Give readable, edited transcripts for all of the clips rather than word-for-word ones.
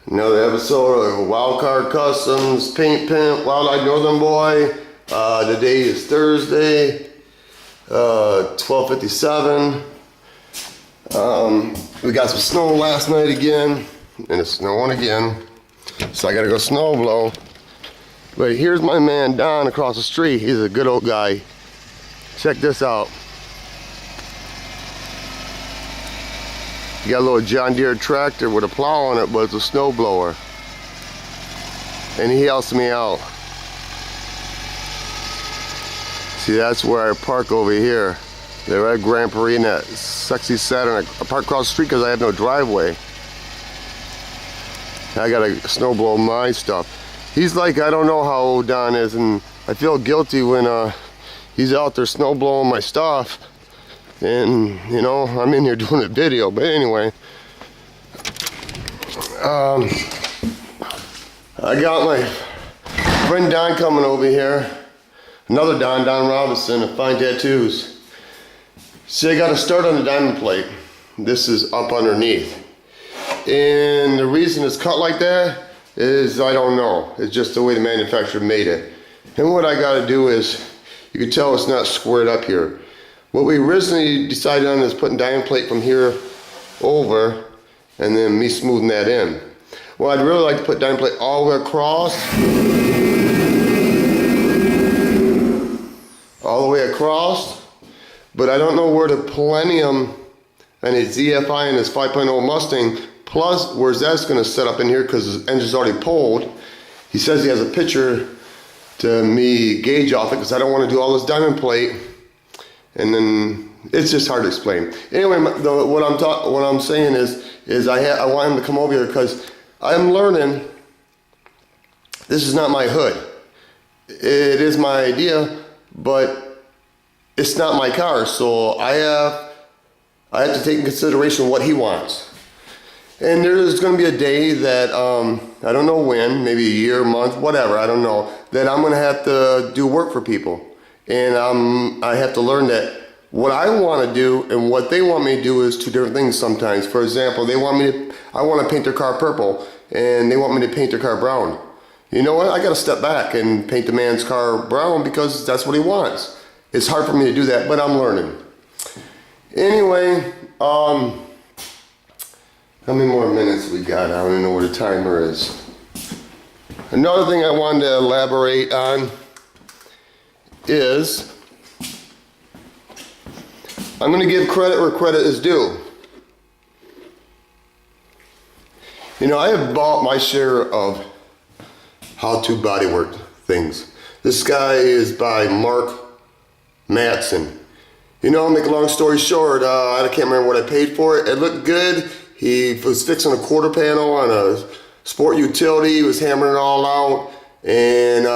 Another episode of Wildcard Customs, Paint Pimp, Wildlife Northern Boy. Today is Thursday, 12:57. We got some snow last night again, and it's snowing again. So I gotta go snow blow. But here's my man Don across the street. He's a good old guy. Check this out. You got a little John Deere tractor with a plow on it, but it's a snow blower. And he helps me out. See, that's where I park over here. They're at Grand Prix in that sexy Saturn. I park across the street because I have no driveway. I gotta snow blow my stuff. He's like, I don't know how old Don is, and I feel guilty when he's out there snow blowing my stuff. And you know, I'm in here doing a video, but anyway, I got my friend Don coming over here, another Don Robinson of Fine Tattoos. See, I got to start on the diamond plate. This is up underneath, and the reason it's cut like that is I don't know. It's just the way the manufacturer made it. And what I got to do is, you can tell it's not squared up here. What we originally decided on is putting diamond plate from here over and then me smoothing that in. Well, I'd really like to put diamond plate all the way across. All the way across. But I don't know where the Palladium and his ZFI and his 5.0 Mustang, plus where's that's going to set up in here because his engine's already pulled. He says he has a picture to me gauge off it because I don't want to do all this diamond plate. And then it's just hard to explain. Anyway, what I'm saying is I want him to come over here because I'm learning. This is not my hood. It is my idea, but it's not my car. So I have to take in consideration what he wants. And there's going to be a day that I don't know when, maybe a year, month, whatever. I don't know. That I'm going to have to do work for people. And I have to learn that what I want to do and what they want me to do is two different things sometimes. For example, I want to paint their car purple and they want me to paint their car brown. You know what? I got to step back and paint the man's car brown because that's what he wants. It's hard for me to do that, but I'm learning. Anyway, how many more minutes we got? I don't even know where the timer is. Another thing I wanted to elaborate on is I'm going to give credit where credit is due. You know, I have bought my share of how-to bodywork things. This guy is by Mark Matson. You know, make a long story short, I can't remember what I paid for it. It looked good. He was fixing a quarter panel on a sport utility. He was hammering it all out. And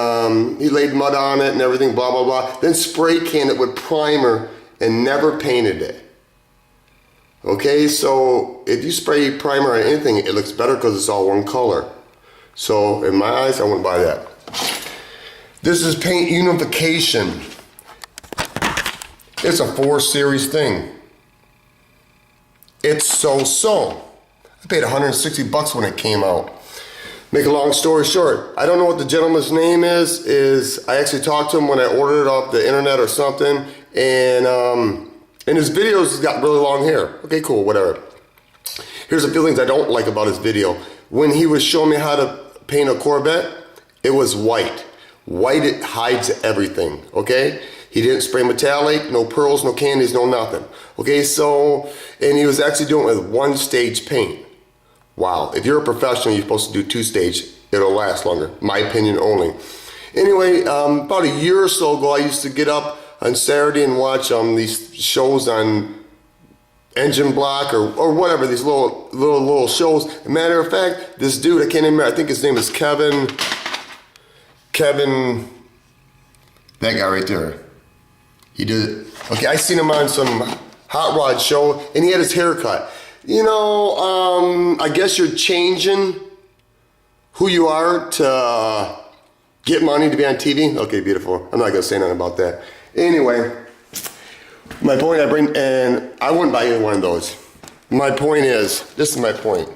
he laid mud on it and everything, blah, blah, blah. Then spray canned it with primer and never painted it. Okay, so if you spray primer on anything, it looks better because it's all one color. So in my eyes, I wouldn't buy that. This is paint unification. It's a 4 series thing. It's so-so. I paid 160 bucks when it came out. Make a long story short, I don't know what the gentleman's name is I actually talked to him when I ordered it off the internet or something, and in his videos he's got really long hair. Okay, cool, whatever. Here's a few things I don't like about his video. When he was showing me how to paint a Corvette, it was white. White, it hides everything, okay? He didn't spray metallic, no pearls, no candies, no nothing. Okay, so, and he was actually doing it with 1-stage paint. Wow, if you're a professional, you're supposed to do 2-stage. It'll last longer, my opinion only. Anyway, about a year or so ago, I used to get up on Saturday and watch these shows on Engine Block or whatever, these little shows. As a matter of fact, this dude, I can't remember, I think his name is Kevin, that guy right there. He did it. Okay, I seen him on some hot rod show and he had his hair cut. You know, I guess you're changing who you are to get money to be on TV. Okay, beautiful. I'm not gonna say nothing about that. Anyway, my point and I wouldn't buy either one of those. My point is, this is my point.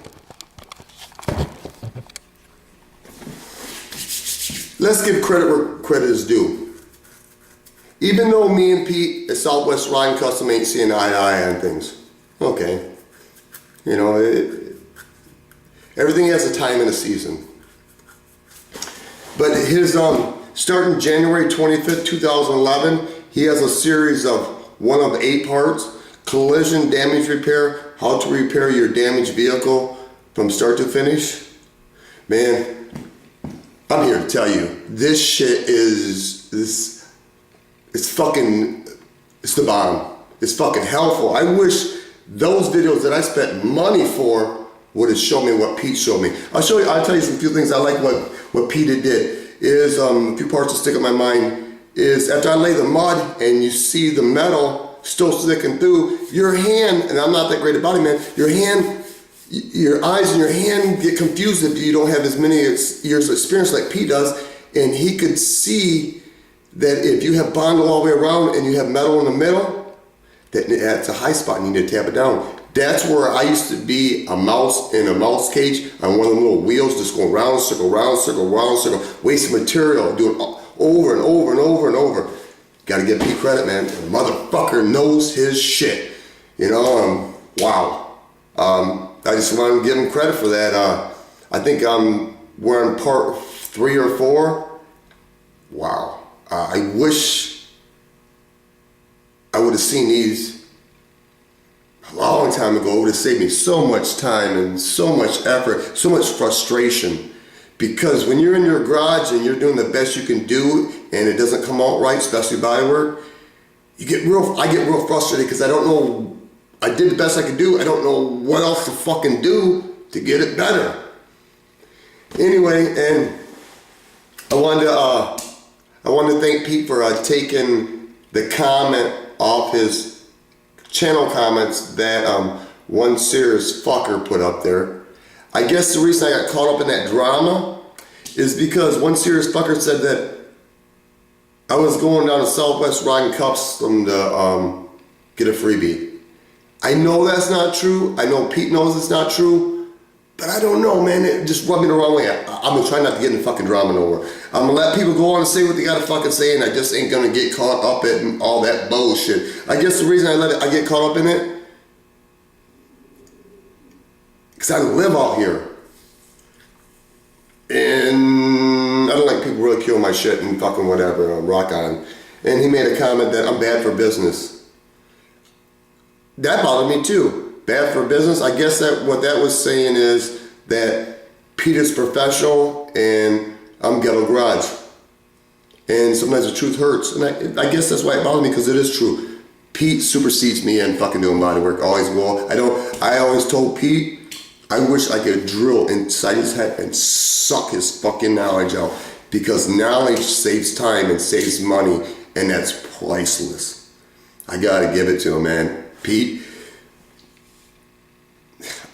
let's give credit where credit is due. Even though me and Pete at Southwest Ryan Custom ain't seeing eye to eye on things. Okay. You know, everything has a time and a season. But his, starting January 25th, 2011, he has a series of 1 of 8 parts, collision damage repair, how to repair your damaged vehicle from start to finish. Man, I'm here to tell you, this shit is, it's the bomb. It's fucking helpful. I wish those videos that I spent money for would have shown me what Pete showed me. I'll tell you some few things I like what Pete did. Is a few parts that stick in my mind is after I lay the mud and you see the metal still sticking through, your hand, and I'm not that great at body man, your eyes and your hand get confused if you don't have as many years of experience like Pete does, and he could see that if you have bond all the way around and you have metal in the middle, that's a high spot and you need to tap it down. That's where I used to be a mouse in a mouse cage on one of them little wheels, just going round, circle, round, circle, round, circle, wasting material, doing over and over and over and over. Gotta give Pete credit, man. The motherfucker knows his shit. You know, wow. I just want to give him credit for that. I think we're on part 3 or 4. Wow. I wish I would have seen these a long time ago. It would have saved me so much time and so much effort, so much frustration. Because when you're in your garage and you're doing the best you can do and it doesn't come out right, especially body work, I get real frustrated because I don't know, I did the best I could do. I don't know what else to fucking do to get it better. Anyway, and I wanted to thank Pete for taking the comment off his channel comments that one serious fucker put up there. I guess the reason I got caught up in that drama is because one serious fucker said that I was going down to Southwest riding Custom to get a freebie. I know that's not true. I know Pete knows it's not true. But I don't know, man. It just rubbed me the wrong way. I'm gonna try not to get in fucking drama no more. I'm gonna let people go on and say what they gotta fucking say, and I just ain't gonna get caught up in all that bullshit. I guess the reason I get caught up in it, because I live out here. And I don't like people really kill my shit and fucking whatever, rock on. And he made a comment that I'm bad for business. That bothered me too. Bad for business. I guess that what that was saying is that Pete is professional and I'm ghetto garage. And sometimes the truth hurts. And I guess that's why it bothered me, because it is true. Pete supersedes me in fucking doing body work. Always will. I always told Pete, I wish I could drill inside his head and suck his fucking knowledge out, because knowledge saves time and saves money, and that's priceless. I gotta give it to him, man. Pete,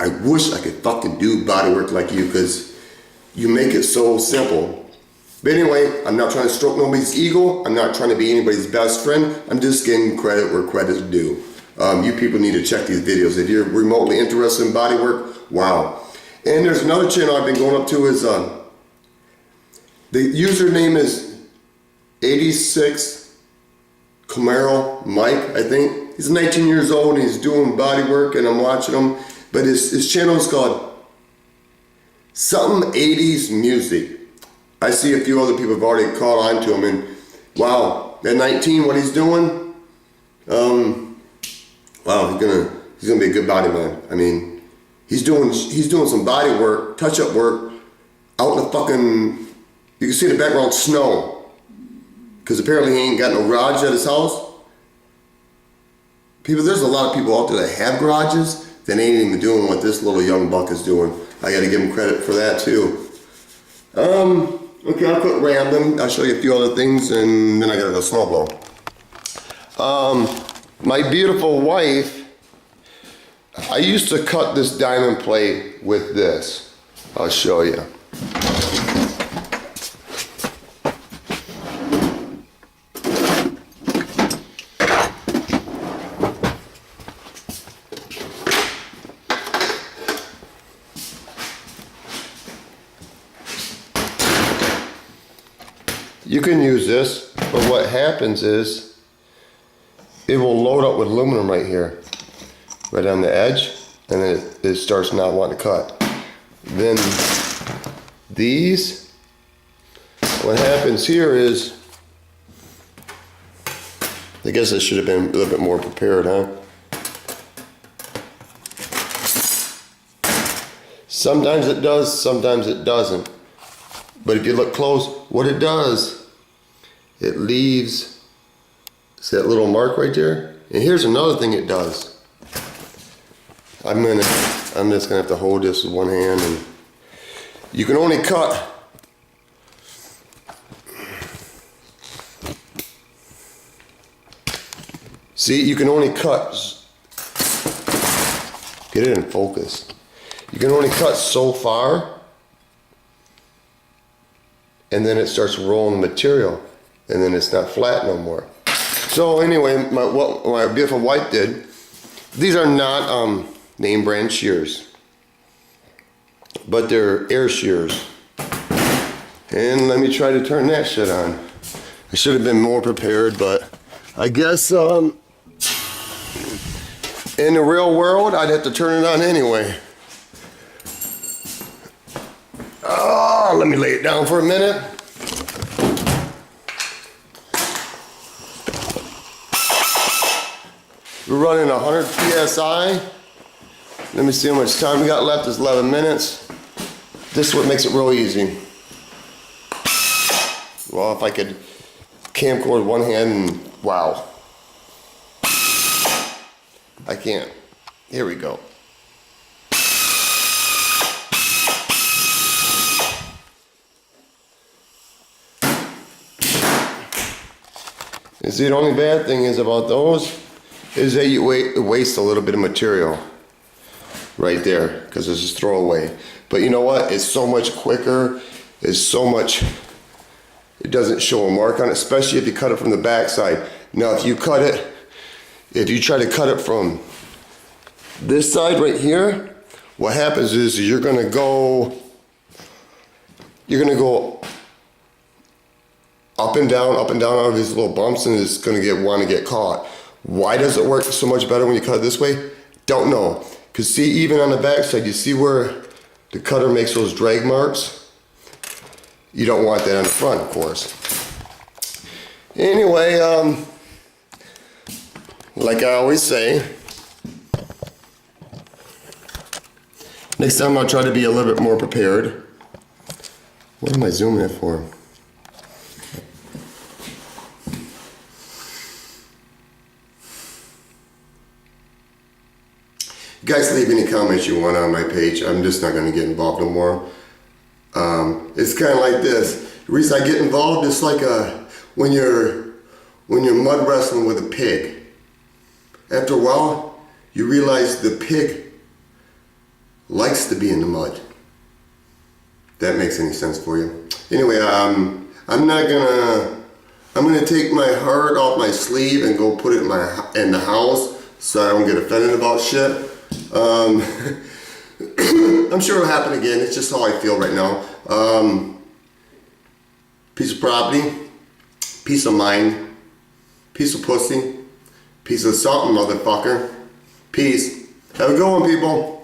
I wish I could fucking do body work like you, because you make it so simple. But anyway, I'm not trying to stroke nobody's ego. I'm not trying to be anybody's best friend. I'm just giving credit where credit is due. You people need to check these videos. If you're remotely interested in body work, wow. And there's another channel I've been going up to is, the username is 86 Camaro Mike, I think. He's 19 years old and he's doing body work and I'm watching him. But his channel is called Something 80s Music. I see a few other people have already caught on to him, and wow, at 19, what he's doing, wow, he's gonna be a good body man. I mean, he's doing some body work, touch-up work, out in the fucking, you can see in the background snow, because apparently he ain't got no garage at his house. People, there's a lot of people out there that have garages that ain't even doing what this little young buck is doing. I gotta give him credit for that too. Okay, I'll quit rambling. I'll show you a few other things and then I gotta go snow blow. My beautiful wife, I used to cut this diamond plate with this. I'll show you. You can use this, but what happens is it will load up with aluminum right here, right on the edge, and then it starts not wanting to cut. Then these, what happens here is, I guess I should have been a little bit more prepared, huh? Sometimes it does, sometimes it doesn't. But if you look close, what it does, it leaves, see that little mark right there? And here's another thing it does. I'm just gonna have to hold this with one hand, and you can only cut see, you can only cut, get it in focus. You can only cut so far, and then it starts rolling the material, and then it's not flat no more. So anyway, what my beautiful wife did, these are not name brand shears, but they're air shears. And let me try to turn that shit on. I should have been more prepared, but I guess in the real world, I'd have to turn it on anyway. Oh, let me lay it down for a minute. We're running 100 PSI. Let me see how much time we got left. It's 11 minutes. This is what makes it real easy. Well, if I could camcord with one hand, and wow. I can't. Here we go. You see, the only bad thing is about those is that you waste a little bit of material right there, because it's just throwaway. But you know what? It's so much quicker. It's so much, it doesn't show a mark on it, especially if you cut it from the back side. Now if you cut it, if you try to cut it from this side right here, what happens is you're gonna go up and down out of these little bumps, and it's gonna want to get caught. Why does it work so much better when you cut it this way? Don't know. Cause see, even on the back side, you see where the cutter makes those drag marks? You don't want that on the front, of course. Anyway, like I always say, next time I'll try to be a little bit more prepared. What am I zooming it for? You guys leave any comments you want on my page. I'm just not going to get involved no more. It's kind of like this. The reason I get involved is like when you're mud wrestling with a pig. After a while, you realize the pig likes to be in the mud. If that makes any sense for you. Anyway, I'm gonna take my heart off my sleeve and go put it in the house so I don't get offended about shit. I'm sure it'll happen again. It's just how I feel right now. Piece of property, piece of mind, piece of pussy, piece of something, motherfucker. Peace. Have a good one, people.